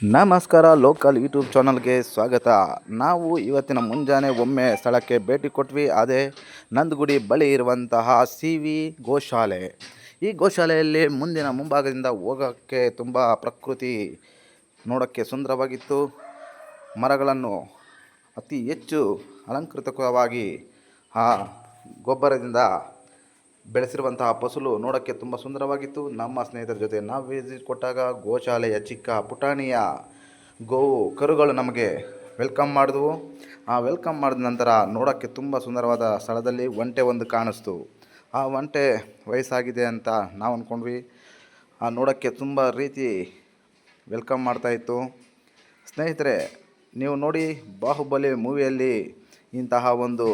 ನಮಸ್ಕಾರ, local YouTube ಚಾನಲ್ಗೆ ಸ್ವಾಗತ. ನಾವು ಇವತ್ತಿನ ಮುಂಜಾನೆ ಒಮ್ಮೆ ಸ್ಥಳಕ್ಕೆ ಭೇಟಿ ಕೊಟ್ವಿ. ಅದೇ ನಂದಗುಡಿ ಬಳಿ ಇರುವಂತಹ CV ಗೋಶಾಲೆ. ಈ ಗೋಶಾಲೆಯಲ್ಲಿ ಮುಂಭಾಗದಿಂದ ಹೋಗೋಕ್ಕೆ ತುಂಬ ಪ್ರಕೃತಿ ನೋಡೋಕ್ಕೆ ಸುಂದರವಾಗಿತ್ತು. ಮರಗಳನ್ನು ಅತಿ ಹೆಚ್ಚು ಅಲಂಕೃತವಾಗಿ ಆ ಗೊಬ್ಬರದಿಂದ ಬೆಳೆಸಿರುವಂತಹ ಫಸಲು ನೋಡೋಕ್ಕೆ ತುಂಬ ಸುಂದರವಾಗಿತ್ತು. ನಮ್ಮ ಸ್ನೇಹಿತರ ಜೊತೆ ನಾವು ವಿಸಿಟ್ ಕೊಟ್ಟಾಗ ಗೋಶಾಲೆಯ ಚಿಕ್ಕ ಪುಟಾಣಿಯ ಕರುಗಳು ನಮಗೆ ವೆಲ್ಕಮ್ ಮಾಡಿದ್ವು. ಆ ವೆಲ್ಕಮ್ ಮಾಡಿದ ನಂತರ ನೋಡೋಕ್ಕೆ ತುಂಬ ಸುಂದರವಾದ ಸ್ಥಳದಲ್ಲಿ ಒಂಟೆ ಒಂದು ಕಾಣಿಸ್ತು. ಆ ಒಂಟೆ ವಯಸ್ಸಾಗಿದೆ ಅಂತ ನಾವು ಅಂದ್ಕೊಂಡ್ವಿ. ನೋಡೋಕ್ಕೆ ತುಂಬ ರೀತಿ ವೆಲ್ಕಮ್ ಮಾಡ್ತಾಯಿತ್ತು. ಸ್ನೇಹಿತರೆ, ನೀವು ನೋಡಿ, ಬಾಹುಬಲಿ ಮೂವಿಯಲ್ಲಿ ಇಂತಹ ಒಂದು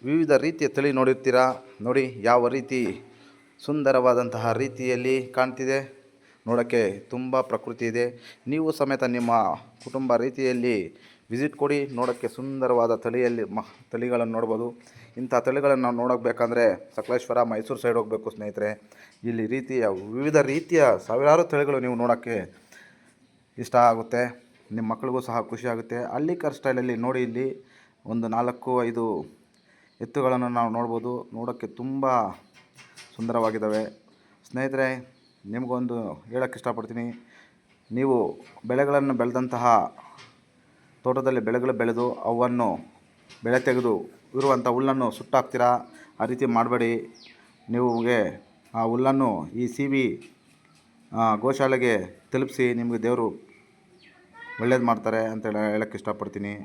ವಿವಿಧ ರೀತಿಯ ತಳಿ ನೋಡಿರ್ತೀರ. ನೋಡಿ ಯಾವ ರೀತಿ ಸುಂದರವಾದಂತಹ ರೀತಿಯಲ್ಲಿ ಕಾಣ್ತಿದೆ. ನೋಡೋಕ್ಕೆ ತುಂಬ ಪ್ರಕೃತಿ ಇದೆ. ನೀವು ಸಮೇತ ನಿಮ್ಮ ಕುಟುಂಬ ರೀತಿಯಲ್ಲಿ ವಿಸಿಟ್ ಕೊಡಿ. ನೋಡೋಕ್ಕೆ ಸುಂದರವಾದ ತಳಿಗಳನ್ನು ನೋಡ್ಬೋದು. ಇಂಥ ತಳಿಗಳನ್ನು ನಾವು ನೋಡೋಕ್ಬೇಕಂದ್ರೆ ಸಕಲೇಶ್ವರ, ಮೈಸೂರು ಸೈಡ್ ಹೋಗಬೇಕು ಸ್ನೇಹಿತರೆ. ಇಲ್ಲಿ ವಿವಿಧ ರೀತಿಯ ಸಾವಿರಾರು ತಳಿಗಳು ನೀವು ನೋಡೋಕ್ಕೆ ಇಷ್ಟ ಆಗುತ್ತೆ. ನಿಮ್ಮ ಮಕ್ಕಳಿಗೂ ಸಹ ಖುಷಿ ಆಗುತ್ತೆ. ಹಳ್ಳಿಕರ್ ಸ್ಟೈಲಲ್ಲಿ ನೋಡಿ, ಇಲ್ಲಿ ಒಂದು 4-5 ಎತ್ತುಗಳನ್ನು ನಾವು ನೋಡ್ಬೋದು. ನೋಡೋಕ್ಕೆ ತುಂಬ ಸುಂದರವಾಗಿದ್ದಾವೆ. ಸ್ನೇಹಿತರೆ, ನಿಮಗೊಂದು ಹೇಳೋಕ್ಕೆ ಇಷ್ಟಪಡ್ತೀನಿ. ನೀವು ಬೆಳೆಗಳನ್ನು ಬೆಳೆದಂತಹ ತೋಟದಲ್ಲಿ ಬೆಳೆಗಳು ಬೆಳೆದು ಅವನ್ನು ಬೆಳೆ ತೆಗೆದು ಇರುವಂಥ ಹುಲ್ಲನ್ನು ಸುಟ್ಟಾಕ್ತೀರಾ. ಆ ರೀತಿ ಮಾಡಬೇಡಿ. ನಿಮಗೆ ಆ ಹುಲ್ಲನ್ನು ಈ CV ಗೋಶಾಲೆಗೆ ತಲುಪಿಸಿ. ನಿಮಗೆ ದೇವರು ಒಳ್ಳೇದು ಮಾಡ್ತಾರೆ ಅಂತ ಹೇಳೋಕ್ಕೆ ಇಷ್ಟಪಡ್ತೀನಿ.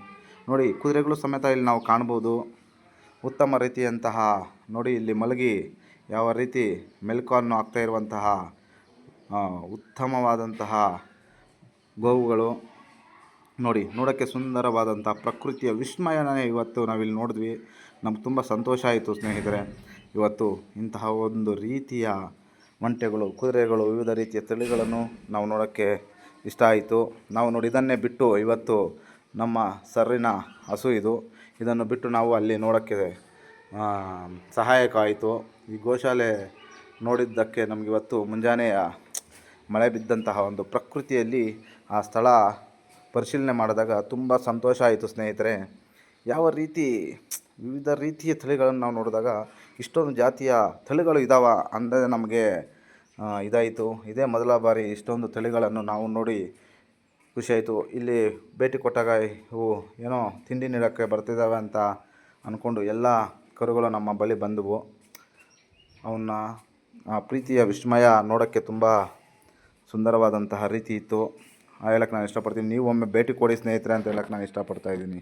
ನೋಡಿ, ಕುದುರೆಗಳು ಸಮೇತ ಇಲ್ಲಿ ನಾವು ಕಾಣ್ಬೋದು. ಉತ್ತಮ ರೀತಿಯಂತಹ ನೋಡಿ, ಇಲ್ಲಿ ಮಲಗಿ ಯಾವ ರೀತಿ ಮೆಲುಕನ್ನು ಆಗ್ತಾ ಇರುವಂತಹ ಉತ್ತಮವಾದಂತಹ ಗೋವುಗಳು ನೋಡಿ. ನೋಡೋಕ್ಕೆ ಸುಂದರವಾದಂಥ ಪ್ರಕೃತಿಯ ವಿಸ್ಮಯನೇ ಇವತ್ತು ನಾವಿಲ್ಲಿ ನೋಡಿದ್ವಿ. ನಮ್ಗೆ ತುಂಬ ಸಂತೋಷ ಆಯಿತು ಸ್ನೇಹಿತರೆ. ಇವತ್ತು ಇಂತಹ ಒಂದು ರೀತಿಯ ಒಂಟೆಗಳು, ಕುದುರೆಗಳು, ವಿವಿಧ ರೀತಿಯ ತಳಿಗಳನ್ನು ನಾವು ನೋಡೋಕ್ಕೆ ಇಷ್ಟ ಆಯಿತು. ನಾವು ನೋಡಿ, ಇದನ್ನೇ ಬಿಟ್ಟು ಇವತ್ತು ನಮ್ಮ ಸರಿನ ಹಸು ಇದನ್ನು ಬಿಟ್ಟು ನಾವು ಅಲ್ಲಿ ನೋಡೋಕ್ಕೆ ಸಹಾಯಕ ಆಯಿತು. ಈ ಗೋಶಾಲೆ ನೋಡಿದ್ದಕ್ಕೆ ನಮಗಿವತ್ತು ಮುಂಜಾನೆಯ ಮಳೆ ಬಿದ್ದಂತಹ ಒಂದು ಪ್ರಕೃತಿಯಲ್ಲಿ ಆ ಸ್ಥಳ ಪರಿಶೀಲನೆ ಮಾಡಿದಾಗ ತುಂಬ ಸಂತೋಷ ಆಯಿತು ಸ್ನೇಹಿತರೆ. ಯಾವ ರೀತಿ ವಿವಿಧ ರೀತಿಯ ತಳಿಗಳನ್ನು ನಾವು ನೋಡಿದಾಗ ಇಷ್ಟೊಂದು ಜಾತಿಯ ತಳಿಗಳು ಇದ್ದಾವೆ ಅಂದರೆ ನಮಗೆ ಇದಾಯಿತು. ಇದೇ ಮೊದಲ ಬಾರಿ ಇಷ್ಟೊಂದು ತಳಿಗಳನ್ನು ನಾವು ನೋಡಿ ಖುಷಿಯಾಯಿತು. ಇಲ್ಲಿ ಭೇಟಿ ಕೊಟ್ಟಾಗ ಇವು ಏನೋ ತಿಂಡಿ ನೀಡೋಕ್ಕೆ ಬರ್ತಿದ್ದಾವೆ ಅಂತ ಅಂದ್ಕೊಂಡು ಎಲ್ಲ ಕರುಗಳು ನಮ್ಮ ಬಳಿ ಬಂದವು. ಅವನ್ನ ಪ್ರೀತಿಯ ವಿಸ್ಮಯ ನೋಡೋಕ್ಕೆ ತುಂಬ ಸುಂದರವಾದಂತಹ ರೀತಿ ಇತ್ತು. ಹೇಳಕ್ಕೆ ನಾನು ಇಷ್ಟಪಡ್ತೀನಿ. ನೀವು ಒಮ್ಮೆ ಭೇಟಿ ಕೊಡಿ ಸ್ನೇಹಿತರೆ ಅಂತ ಹೇಳಕ್ಕೆ ನಾನು ಇಷ್ಟಪಡ್ತಾಯಿದ್ದೀನಿ.